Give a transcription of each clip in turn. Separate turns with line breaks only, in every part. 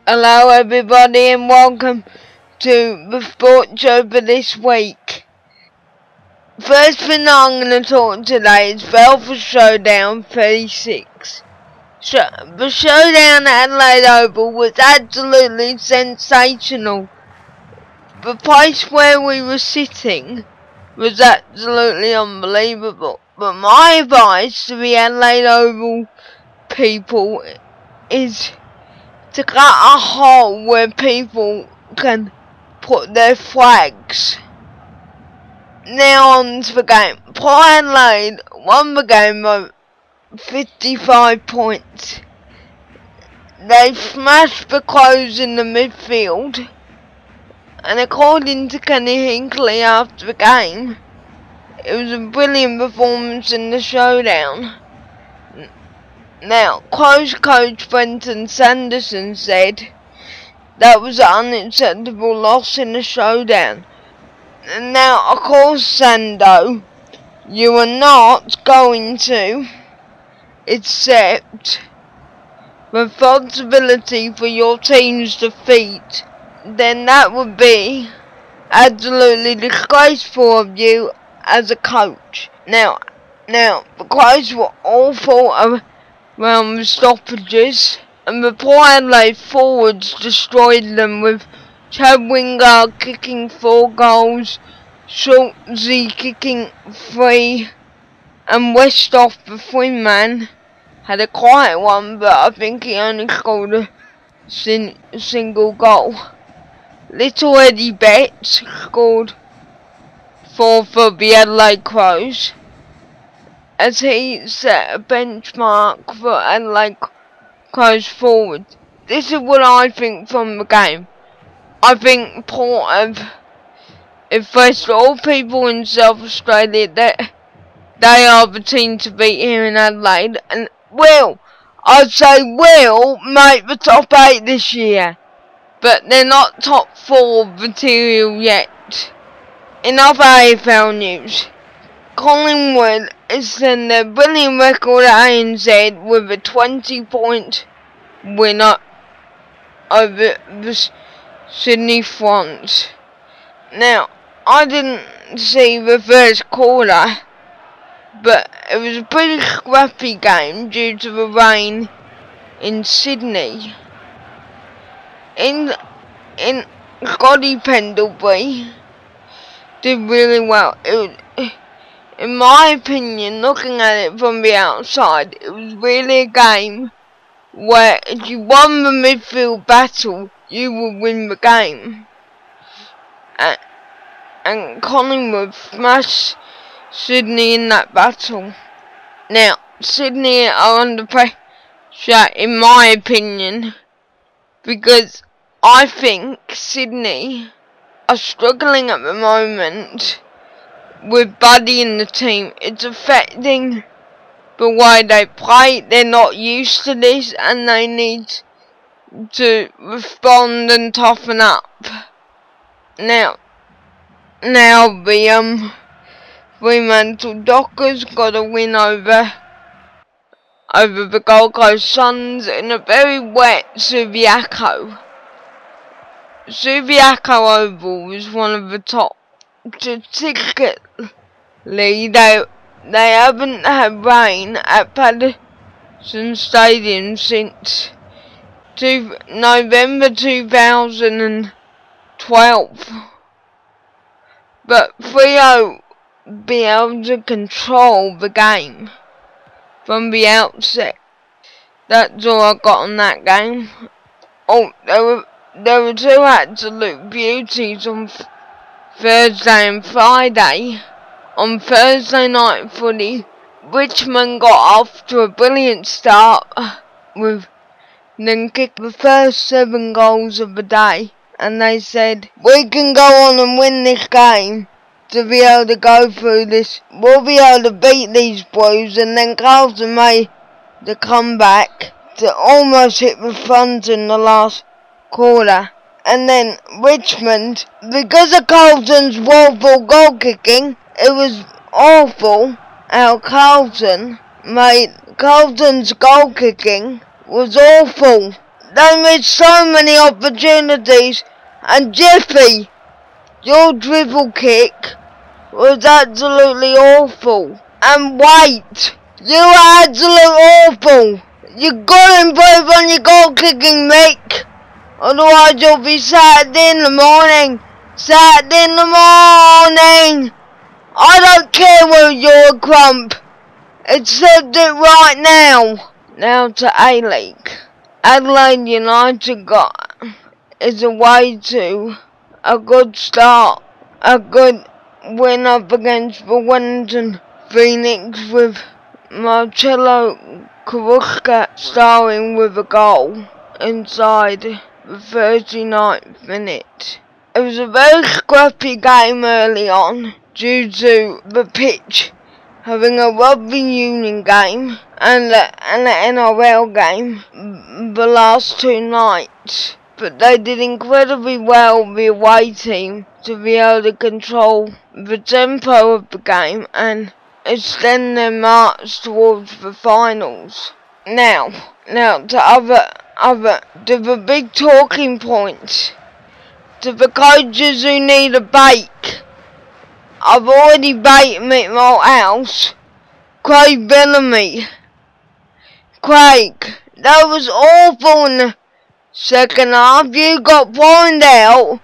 Hello everybody and welcome to the sports show for this week. First thing I'm going to talk today is Belfast Showdown 36. The showdown at Adelaide Oval was absolutely sensational. The place where we were sitting was absolutely unbelievable. But my advice to the Adelaide Oval people is to cut a hole where people can put their flags. Now on to the game. Port Adelaide won the game by 55 points. They smashed the Crows in the midfield, and according to Kenny Hinkley after the game, it was a brilliant performance in the showdown. Now, Crows coach Brenton Sanderson said that was an unacceptable loss in the showdown. Now, of course, Sando, you are not going to accept responsibility for your team's defeat. Then that would be absolutely disgraceful of you as a coach. Now, the Crows were awful around the stoppages, and the Port Adelaide forwards destroyed them, with Chad Wingard kicking 4 goals, Schultze kicking 3, and Westhoff, the 3-man, had a quiet one, but I think he only scored a single goal. Little Eddie Betts scored 4 for the Adelaide Crows, as he set a benchmark for Adelaide Crows forward. This is what I think from the game. I think Port have impressed all people in South Australia that they are the team to beat here in Adelaide, and I'd say will make the top 8 this year, but they're not top 4 material yet. In other AFL news, Collingwood is setting their brilliant record at ANZ with a 20-point winner over the Sydney Swans. Now, I didn't see the first quarter, but it was a pretty scrappy game due to the rain in Sydney. In Scotty Pendlebury did really well. In my opinion, looking at it from the outside, it was really a game where if you won the midfield battle, you would win the game. And Collingwood smashed Sydney in that battle. Now, Sydney are under pressure, in my opinion, because I think Sydney are struggling at the moment with Buddy in the team. It's affecting the way they play. They're not used to this, and they need to respond and toughen up. Now the Fremantle Dockers got a win over the Gold Coast Suns in a very wet Subiaco. Subiaco Oval was one of the top statistically. They haven't had rain at Patterson Stadium since November 2012. But Freo be able to control the game from the outset. That's all I got on that game. Oh, there were 2 absolute beauties on Thursday and Friday. On Thursday night footy, Richmond got off to a brilliant start with them kicked the first 7 goals of the day, and they said, we can go on and win this game to be able to go through this. We'll be able to beat these Blues. And then Carlton made the comeback to almost hit the front in the last quarter. And then Richmond, because of Carlton's woeful goal kicking, it was awful how Carlton's goal kicking was awful. They missed so many opportunities, and Jeffy, your dribble kick was absolutely awful. And wait, you were absolutely awful. You gotta improve on your goal kicking, Mick. Otherwise you'll be Saturday in the morning. Saturday in the morning. I don't care whether you're a crump. Accept it right now. Now to A-League. Adelaide United is away to a good start. A good win up against the Wellington Phoenix with Marcelo Carrusca starring with a goal inside the 39th minute. It was a very scrappy game early on due to the pitch having a rugby union game and an NRL game the last 2 nights. But they did incredibly well, the away team, to be able to control the tempo of the game and extend their march towards the finals. Now to the big talking points, to the coaches who need a bake. I've already baked Mick Malthouse. Craig Bellamy. Craig, that was awful in the second half. You got pointed out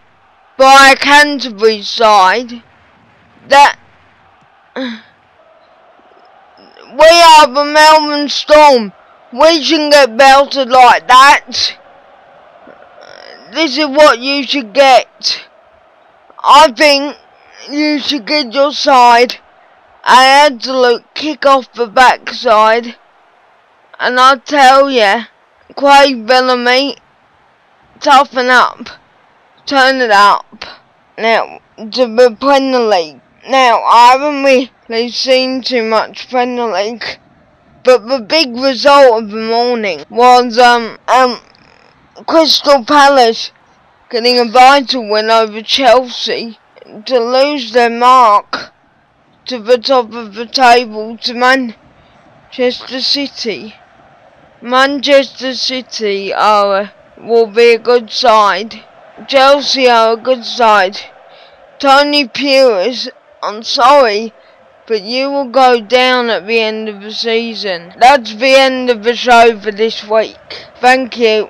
by a Canterbury side that we are the Melbourne Storm. We shouldn't get belted like that. This is what you should get. I think you should get your side an absolute kick off the backside. And I tell ya, Craig Bellamy, toughen up. Turn it up. Now, to the Premier League. Now, I haven't really seen too much Premier League, but the big result of the morning was Crystal Palace getting a vital win over Chelsea to lose their mark to the top of the table to Manchester City. Manchester City will be a good side. Chelsea are a good side. Tony Pulis, I'm sorry, but you will go down at the end of the season. That's the end of the show for this week. Thank you.